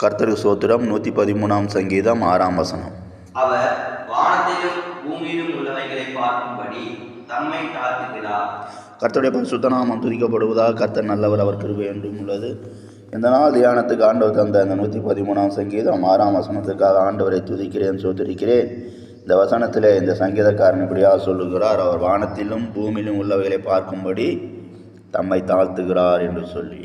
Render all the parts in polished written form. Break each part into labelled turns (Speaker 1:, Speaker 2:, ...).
Speaker 1: கர்த்தருக்கு ஸ்தோத்திரம். 113 சங்கீதம் 6 வசனம்.
Speaker 2: அவர் வானத்திலும் பூமியிலும் உள்ளவைகளை பார்க்கும்படி தம்மை தாழ்த்துகிறார்.
Speaker 1: கர்த்தருடைய பரிசுத்த நாமம் துதிக்கப்படுவதாக. கர்த்தர் நல்லவர், அவர் கிருபை என்றும் உள்ளது. இந்த நாள் தியானத்துக்கு ஆண்டவர் தந்த இந்த 113 சங்கீதம் 6 வசனத்துக்காக ஆண்டவரை துதிக்கிறேன், சோதரிக்கிறேன். இந்த வசனத்தில் இந்த சங்கீதக்காரன் இப்படியாக சொல்லுகிறார், அவர் வானத்திலும் பூமியிலும் உள்ளவைகளை பார்க்கும்படி தம்மை தாழ்த்துகிறார் என்று சொல்லி.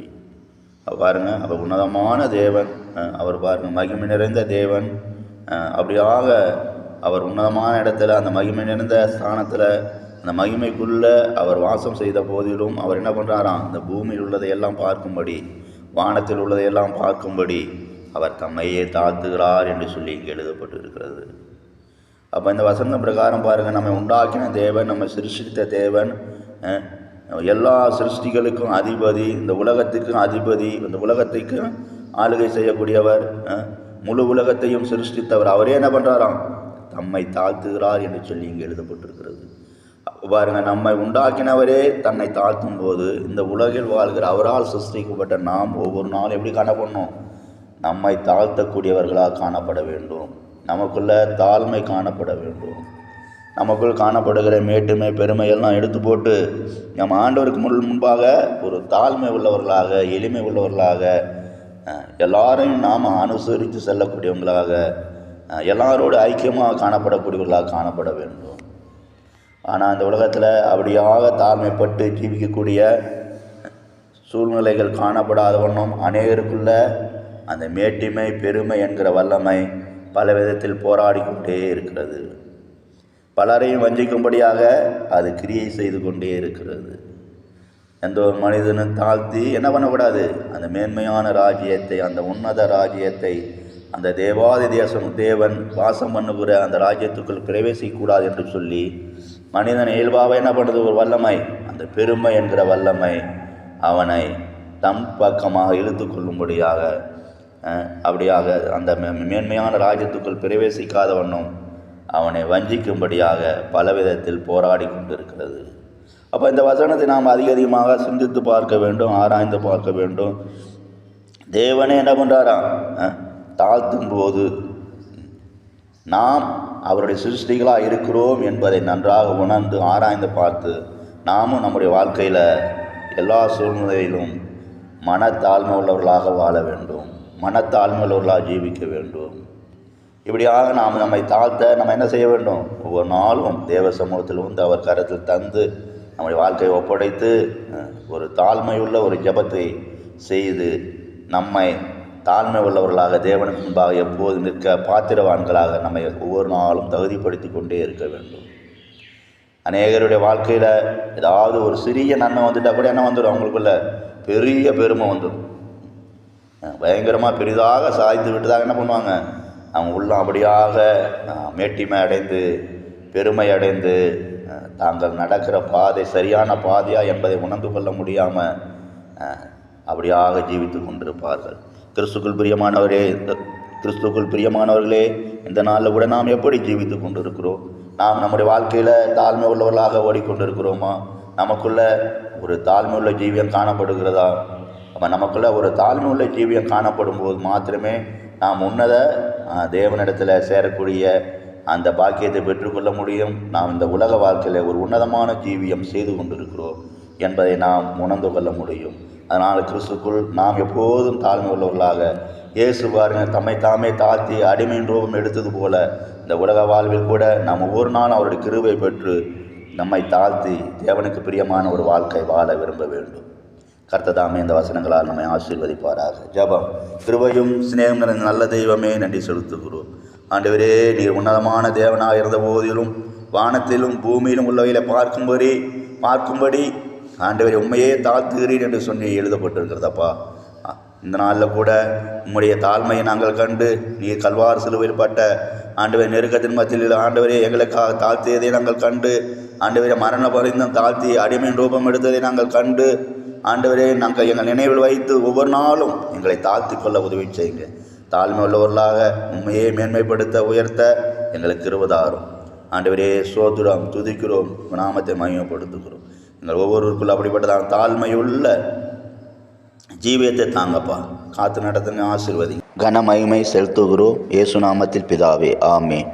Speaker 1: பாருங்க, அவர் உன்னதமான தேவன், அவர் பாருங்க மகிமை நிறைந்த தேவன். அப்படியாக அவர் உன்னதமான இடத்துல, அந்த மகிமை நிறைந்த ஸ்தானத்தில், அந்த மகிமைக்குள்ளே அவர் வாசம் செய்த போதிலும் அவர் என்ன பண்ணுறாராம், இந்த பூமியில் உள்ளதையெல்லாம் பார்க்கும்படி, வானத்தில் உள்ளதையெல்லாம் பார்க்கும்படி அவர் தம்மையே தாழ்த்துகிறார் என்று சொல்லி இங்கே எழுதப்பட்டு இருக்கிறது. அப்போ இந்த வசனம் பிரகாரம் பாருங்கள், நம்மை உண்டாக்கின தேவன், நம்மை சிருஷ்டித்த தேவன், எல்லா சிருஷ்டிகளுக்கும் அதிபதி, இந்த உலகத்துக்கும் அதிபதி, இந்த உலகத்துக்கும் ஆளுகை செய்யக்கூடியவர், முழு உலகத்தையும் சிருஷ்டித்தவர். அவரே என்ன பண்ணுறாராம், தம்மை தாழ்த்துகிறார் என்று சொல்லி இங்கே எழுதப்பட்டிருக்கிறது. பாருங்கள், நம்மை உண்டாக்கினவரே தன்னை தாழ்த்தும் போது இந்த உலகில் வாழ்கிற அவரால் சிருஷ்டிக்கப்பட்ட நாம் ஒவ்வொரு நாளும் எப்படி காணப்படணும், நம்மை தாழ்த்தக்கூடியவர்களாக காணப்பட வேண்டும். நமக்குள்ள தாழ்மை காணப்பட வேண்டும். நமக்குள் காணப்படுகிற மேட்டுமை பெருமையெல்லாம் எடுத்து போட்டு நம்ம ஆண்டவருக்கு முன்பாக ஒரு தாழ்மை உள்ளவர்களாக, எளிமை உள்ளவர்களாக, எல்லாரையும் நாம் அனுசரித்து செல்லக்கூடியவங்களாக, எல்லாரோடு ஐக்கியமாக காணப்படக்கூடியவர்களாக காணப்பட வேண்டும். ஆனால் இந்த உலகத்தில் அப்படியாக தாழ்மைப்பட்டு ஜீவிக்கக்கூடிய சூழ்நிலைகள் காணப்படாத வண்ணம் அநேகருக்குள்ள அந்த மேட்டிமை பெருமை என்கிற வல்லமை பல விதத்தில் போராடி கொண்டே இருக்கிறது. பலரையும் வஞ்சிக்கும்படியாக அது கிரியை செய்து கொண்டே இருக்கிறது. எந்த ஒரு மனிதனும் தாழ்த்தி என்ன பண்ணக்கூடாது, அந்த மேன்மையான ராஜ்யத்தை, அந்த உன்னத ராஜ்யத்தை, அந்த தேவாதி தேவன் வாசம் பண்ணுகிற அந்த ராஜ்யத்துக்குள் பிரவேசிக்கக்கூடாது என்று சொல்லி மனிதன் இயல்பாக என்ன பண்ணுறது, ஒரு வல்லமை, அந்த பெருமை என்கிற வல்லமை அவனை தம் பக்கமாக இழுத்து கொள்ளும்படியாக, அப்படியாக அந்த மேன்மையான ராஜ்யத்துக்குள் பிரவேசிக்காத வண்ணம் அவனை வஞ்சிக்கும்படியாக பலவிதத்தில் போராடி கொண்டிருக்கிறது. அப்போ இந்த வசனத்தை நாம் அதிகமாக சிந்தித்து பார்க்க வேண்டும், ஆராய்ந்து பார்க்க வேண்டும். தேவனே என்ன பண்ணுறாராம், தாழ்த்தும் போது நாம் அவருடைய சிருஷ்டிகளாக இருக்கிறோம் என்பதை நன்றாக உணர்ந்து ஆராய்ந்து பார்த்து நாமும் நம்முடைய வாழ்க்கையில் எல்லா சூழ்நிலையிலும் மனத்தாழ்மை உள்ளவர்களாக வாழ வேண்டும், மனத்தாழ்மை உள்ளவர்களாக ஜீவிக்க வேண்டும். இப்படியாக நாம் நம்மை தாழ்த்த நம்ம என்ன செய்ய வேண்டும், ஒவ்வொரு நாளும் தேவ சமூகத்தில் வந்து அவர் கரத்தில் தந்து நம்முடைய வாழ்க்கையை ஒப்படைத்து ஒரு தாழ்மையுள்ள ஒரு ஜெபத்தை செய்து நம்மை தாழ்மை உள்ளவர்களாக தேவனுக்கு முன்பாக எப்போது நிற்க பாத்திரவான்களாக நம்மை ஒவ்வொரு நாளும் தகுதிப்படுத்தி கொண்டே இருக்க வேண்டும். அநேகருடைய வாழ்க்கையில் ஏதாவது ஒரு சிறிய நன்மை வந்துட்டால் கூட என்ன வந்துடும், அவங்களுக்குள்ள பெரிய பெருமை வந்துடும். பயங்கரமாக பெரிதாக சாய்ந்து விட்டுதாக என்ன பண்ணுவாங்க, அவங்க உள்ள அப்படியாக மேட்டிமை அடைந்து பெருமை அடைந்து தாங்கள் நடக்கிற பாதை சரியான பாதையா என்பதை உணர்ந்து கொள்ள முடியாமல் அப்படியாக ஜீவித்து கொண்டிருப்பார்கள். கிறிஸ்துக்குள் பிரியமானவர்களே, இந்த நாளில் கூட நாம் எப்படி ஜீவித்து கொண்டிருக்கிறோம்? நாம் நம்முடைய வாழ்க்கையில் தாழ்மை உள்ளவர்களாக ஓடிக்கொண்டிருக்கிறோமா? நமக்குள்ள ஒரு தாழ்மை உள்ள ஜீவியம் காணப்படுகிறதா? அப்போ நமக்குள்ள ஒரு தாழ்மை உள்ள ஜீவியம் காணப்படும் போது மாத்திரமே நாம் உன்னத தேவனிடத்தில் சேரக்கூடிய அந்த பாக்கியத்தை பெற்றுக்கொள்ள முடியும். நாம் இந்த உலக வாழ்க்கையில் ஒரு உன்னதமான ஜீவியம் செய்து கொண்டிருக்கிறோம் என்பதை நாம் உணர்ந்து கொள்ள முடியும். அதனால் கிறிஸ்துக்குள் நாம் எப்போதும் தாழ்மை உள்ளவர்களாக, இயேசு பாருங்கள் தம்மை தாமே தாழ்த்தி அடிமையின் ரூபம் எடுத்தது போல இந்த உலக வாழ்வில் கூட நாம் ஒவ்வொரு நாளும் அவருடைய கிருபை பெற்று நம்மை தாழ்த்தி தேவனுக்கு பிரியமான ஒரு வாழ்க்கை வாழ விரும்ப வேண்டும். கர்த்ததாமே இந்த வசனங்களால் நம்மை ஆசீர்வதிப்பாராக. ஜெபம். கிருபையும் சிநேகம் நிறைந்த நல்ல தெய்வமே, நன்றி செலுத்துகிறோம். ஆண்டவரே, நீர் உன்னதமான தேவனாக இருந்த போதிலும் வானத்திலும் பூமியிலும் உள்ளவைகளை பார்க்கும்படி ஆண்டவரே உண்மையே தாழ்த்துகிறீர் என்று சொல்லி எழுதப்பட்டிருக்கிறதப்பா. இந்த நாளில் கூட உம்முடைய தாழ்மையை நாங்கள் கண்டு, நீர் கல்வார் சிலுவையில் பட்ட ஆண்டவரே நெருக்கத்தின் மத்தியில் ஆண்டவரே எங்களுக்காக தாழ்த்தியதை நாங்கள் கண்டு, ஆண்டவரே மரண பரிந்தம் தாழ்த்தி அடிமையின் ரூபம் எடுத்ததை நாங்கள் கண்டு, ஆண்டவரே நாங்கள் எங்கள் நினைவில் வைத்து ஒவ்வொரு நாளும் எங்களை தாழ்த்தி கொள்ள உதவி செய்யுங்க. தாழ்மை உள்ளவர்களாக உண்மையை மேன்மைப்படுத்த உயர்த்த எங்களுக்கு இருபதாயிரம். ஆண்டவரே சோதுரம் துதிக்கிறோம், நாமத்தை மகிமைப்படுத்துகிறோம். எங்கள் ஒவ்வொருவருக்குள்ள அப்படிப்பட்டதான் தாழ்மையுள்ள ஜீவியத்தை தாங்கப்பா, காத்து நடத்துங்க, ஆசீர்வதி. கன மகிமை செலுத்துகிறோம் இயேசு நாமத்தில் பிதாவே, ஆமென்.